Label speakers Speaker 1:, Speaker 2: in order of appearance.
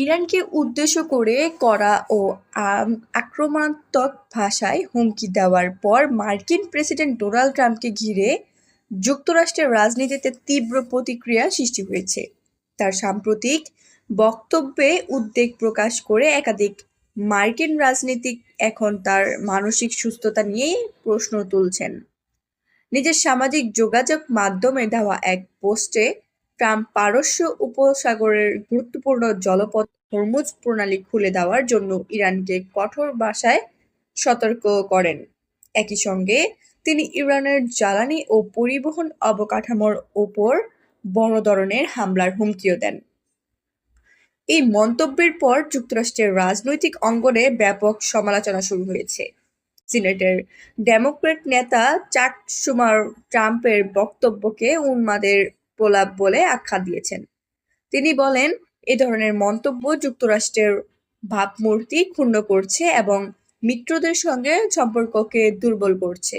Speaker 1: ইরানকে উদ্দেশ্য করে কড়া ও আক্রমণাত্মক ভাষায় হুমকি দেওয়ার পর মার্কিন প্রেসিডেন্ট ডোনাল্ড ট্রাম্পকে ঘিরে যুক্তরাষ্ট্রের রাজনীতিতে তীব্র প্রতিক্রিয়া সৃষ্টি হয়েছে। তার সাম্প্রতিক বক্তব্যে উদ্বেগ প্রকাশ করে একাধিক মার্কিন রাজনীতিক এখন তার মানসিক সুস্থতা নিয়ে প্রশ্ন তুলছেন। নিজের সামাজিক যোগাযোগ মাধ্যমে দেওয়া এক পোস্টে ট্রাম্প পারস্য উপসাগরের গুরুত্বপূর্ণ জলপথ হরমুজ প্রণালী খুলে দেওয়ার জন্য ইরানকে কঠোর ভাষায় সতর্ক করেন। একই সঙ্গে তিনি ইরানের জ্বালানি ও পরিবহন অবকাঠামোর ওপর বড় ধরনের হামলার হুমকিও দেন। এই মন্তব্যের পর যুক্তরাষ্ট্রের রাজনৈতিক অঙ্গনে ব্যাপক সমালোচনা শুরু হয়েছে। সিনেটের ডেমোক্র্যাট নেতা চাক শুমার ট্রাম্পের বক্তব্যকে উন্মাদের প্রলাপ বলে আখ্যা দিয়েছেন। তিনি বলেন, এ ধরনের মন্তব্য যুক্তরাষ্ট্রের ভাবমূর্তি ক্ষুণ্ণ করছে এবং মিত্রদের সঙ্গে সম্পর্ককে দুর্বল করছে।